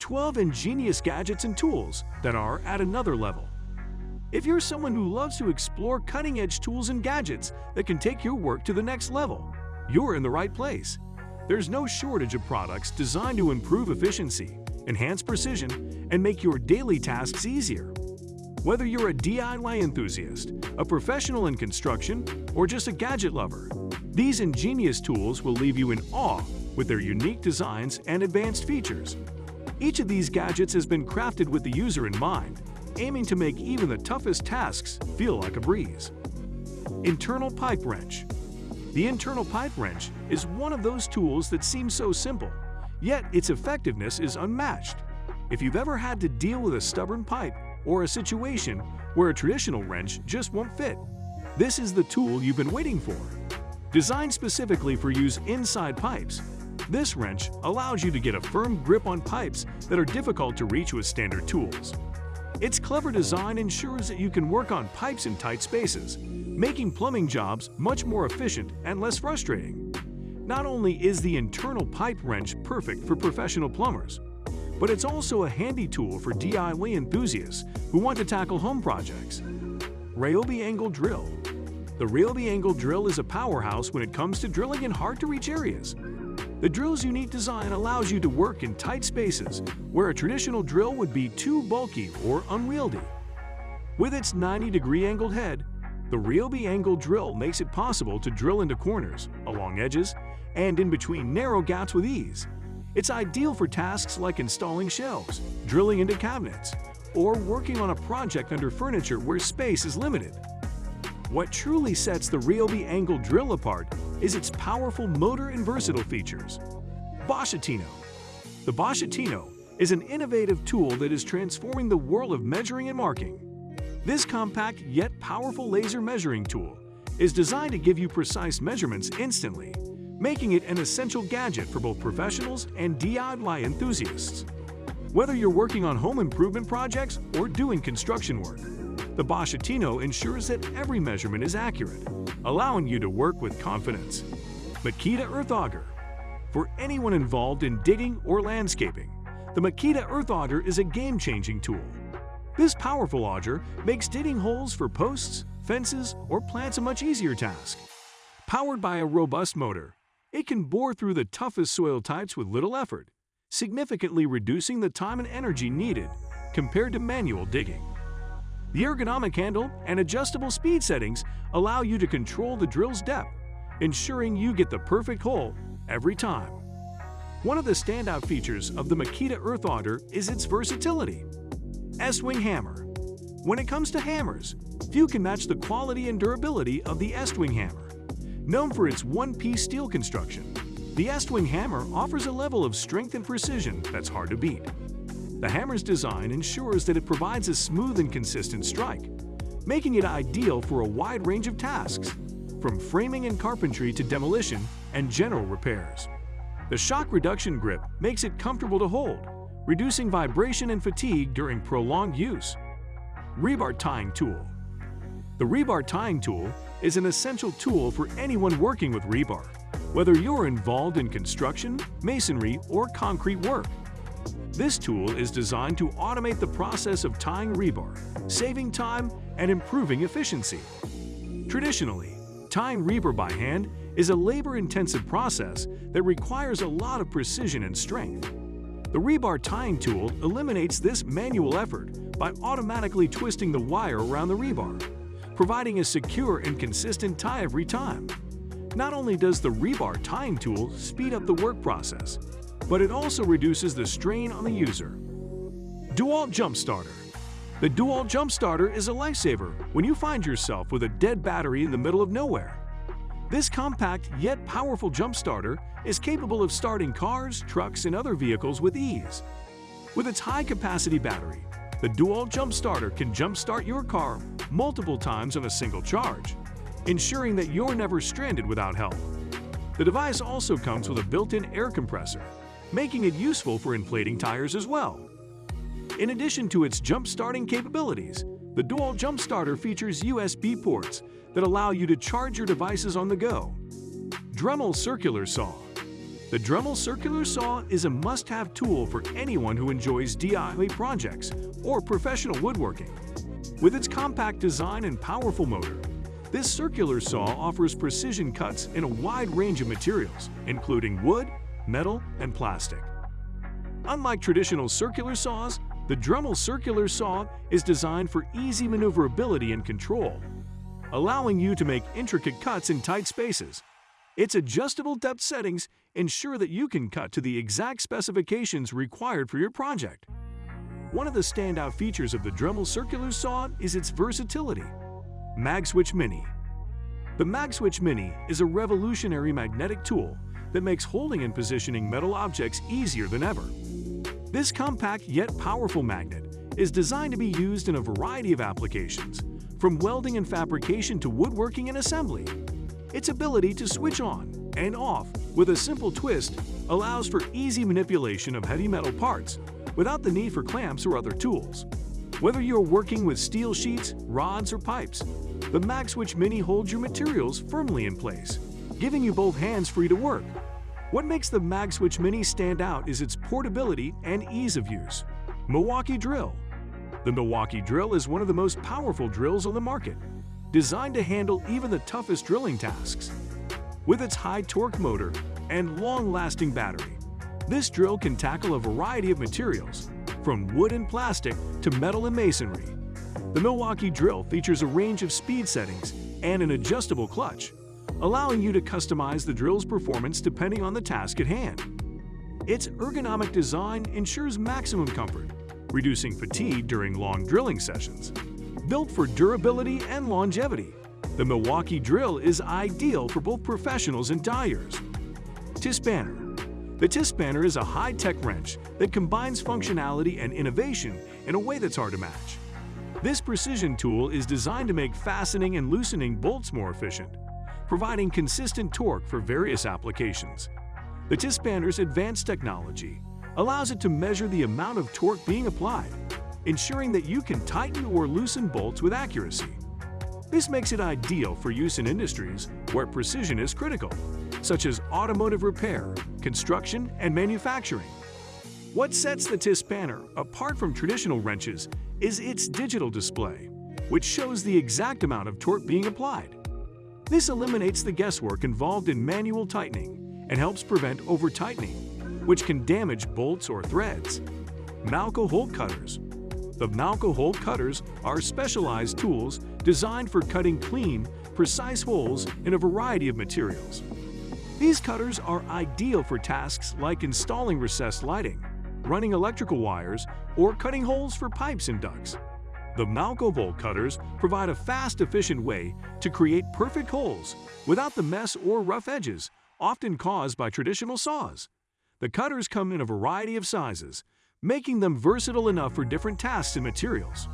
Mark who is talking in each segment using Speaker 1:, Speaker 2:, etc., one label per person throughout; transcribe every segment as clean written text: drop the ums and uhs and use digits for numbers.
Speaker 1: 12 ingenious gadgets and tools that are at another level. If you're someone who loves to explore cutting-edge tools and gadgets that can take your work to the next level, you're in the right place. There's no shortage of products designed to improve efficiency, enhance precision, and make your daily tasks easier. Whether you're a DIY enthusiast, a professional in construction, or just a gadget lover, these ingenious tools will leave you in awe with their unique designs and advanced features. Each of these gadgets has been crafted with the user in mind, aiming to make even the toughest tasks feel like a breeze. Internal pipe wrench. The internal pipe wrench is one of those tools that seems so simple, yet its effectiveness is unmatched. If you've ever had to deal with a stubborn pipe or a situation where a traditional wrench just won't fit, this is the tool you've been waiting for. Designed specifically for use inside pipes, this wrench allows you to get a firm grip on pipes that are difficult to reach with standard tools. Its clever design ensures that you can work on pipes in tight spaces, making plumbing jobs much more efficient and less frustrating. Not only is the internal pipe wrench perfect for professional plumbers, but it's also a handy tool for DIY enthusiasts who want to tackle home projects. Ryobi angle drill. The Ryobi angle drill is a powerhouse when it comes to drilling in hard-to-reach areas. The drill's unique design allows you to work in tight spaces where a traditional drill would be too bulky or unwieldy. With its 90-degree angled head, the Ryobi angle drill makes it possible to drill into corners, along edges, and in between narrow gaps with ease. It's ideal for tasks like installing shelves, drilling into cabinets, or working on a project under furniture where space is limited. What truly sets the Ryobi angle drill apart is its powerful motor and versatile features. Boschetino. The Boschetino is an innovative tool that is transforming the world of measuring and marking. This compact yet powerful laser measuring tool is designed to give you precise measurements instantly, making it an essential gadget for both professionals and DIY enthusiasts. Whether you're working on home improvement projects or doing construction work, the Boschetino ensures that every measurement is accurate, allowing you to work with confidence. Makita Earth Auger. For anyone involved in digging or landscaping, the Makita Earth Auger is a game-changing tool. This powerful auger makes digging holes for posts, fences, or plants a much easier task. Powered by a robust motor, it can bore through the toughest soil types with little effort, significantly reducing the time and energy needed compared to manual digging. The ergonomic handle and adjustable speed settings allow you to control the drill's depth, ensuring you get the perfect hole every time. One of the standout features of the Makita Earth Auger is its versatility. S-Wing hammer. When it comes to hammers, few can match the quality and durability of the S-Wing hammer. Known for its one-piece steel construction, the S-Wing hammer offers a level of strength and precision that's hard to beat. The hammer's design ensures that it provides a smooth and consistent strike, making it ideal for a wide range of tasks, from framing and carpentry to demolition and general repairs. The shock reduction grip makes it comfortable to hold, reducing vibration and fatigue during prolonged use. Rebar tying tool. The rebar tying tool is an essential tool for anyone working with rebar, whether you're involved in construction, masonry, or concrete work. This tool is designed to automate the process of tying rebar, saving time and improving efficiency. Traditionally, tying rebar by hand is a labor-intensive process that requires a lot of precision and strength. The rebar tying tool eliminates this manual effort by automatically twisting the wire around the rebar, providing a secure and consistent tie every time. Not only does the rebar tying tool speed up the work process, but it also reduces the strain on the user. DeWalt Jump Starter. The DeWalt Jump Starter is a lifesaver when you find yourself with a dead battery in the middle of nowhere. This compact yet powerful jump starter is capable of starting cars, trucks, and other vehicles with ease. With its high-capacity battery, the DeWalt Jump Starter can jump-start your car multiple times on a single charge, ensuring that you're never stranded without help. The device also comes with a built-in air compressor, making it useful for inflating tires as well. In addition to its jump-starting capabilities, the DeWalt Jump Starter features USB ports that allow you to charge your devices on the go. Dremel Circular Saw. The Dremel circular saw is a must-have tool for anyone who enjoys DIY projects or professional woodworking. With its compact design and powerful motor, this circular saw offers precision cuts in a wide range of materials, including wood, metal, and plastic. Unlike traditional circular saws, the Dremel circular saw is designed for easy maneuverability and control, allowing you to make intricate cuts in tight spaces. Its adjustable depth settings ensure that you can cut to the exact specifications required for your project. One of the standout features of the Dremel circular saw is its versatility. MagSwitch Mini. The MagSwitch Mini is a revolutionary magnetic tool that makes holding and positioning metal objects easier than ever. This compact yet powerful magnet is designed to be used in a variety of applications, from welding and fabrication to woodworking and assembly. Its ability to switch on and off with a simple twist allows for easy manipulation of heavy metal parts without the need for clamps or other tools. Whether you're working with steel sheets, rods, or pipes, the MagSwitch Mini holds your materials firmly in place, giving you both hands free to work. What makes the MagSwitch Mini stand out is its portability and ease of use. Milwaukee Drill. The Milwaukee Drill is one of the most powerful drills on the market, designed to handle even the toughest drilling tasks. With its high torque motor and long-lasting battery, this drill can tackle a variety of materials, from wood and plastic to metal and masonry. The Milwaukee Drill features a range of speed settings and an adjustable clutch, allowing you to customize the drill's performance depending on the task at hand. Its ergonomic design ensures maximum comfort, reducing fatigue during long drilling sessions. Built for durability and longevity, the Milwaukee Drill is ideal for both professionals and dyers. T-Spanner. The T-Spanner is a high-tech wrench that combines functionality and innovation in a way that's hard to match. This precision tool is designed to make fastening and loosening bolts more efficient, providing consistent torque for various applications. The T-Spanner's advanced technology allows it to measure the amount of torque being applied, ensuring that you can tighten or loosen bolts with accuracy. This makes it ideal for use in industries where precision is critical, such as automotive repair, construction, and manufacturing. What sets the T-Spanner apart from traditional wrenches is its digital display, which shows the exact amount of torque being applied. This eliminates the guesswork involved in manual tightening and helps prevent over-tightening, which can damage bolts or threads. Malco hole cutters. The Malco hole cutters are specialized tools designed for cutting clean, precise holes in a variety of materials. These cutters are ideal for tasks like installing recessed lighting, running electrical wires, or cutting holes for pipes and ducts. The Malco hole cutters provide a fast, efficient way to create perfect holes without the mess or rough edges often caused by traditional saws. The cutters come in a variety of sizes, making them versatile enough for different tasks and materials.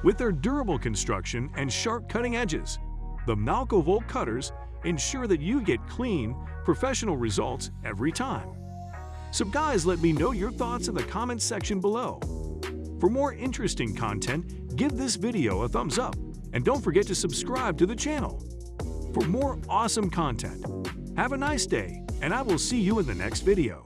Speaker 1: With their durable construction and sharp cutting edges, the Malco hole cutters ensure that you get clean, professional results every time. So guys, let me know your thoughts in the comments section below. For more interesting content, give this video a thumbs up and don't forget to subscribe to the channel. For more awesome content, have a nice day and I will see you in the next video.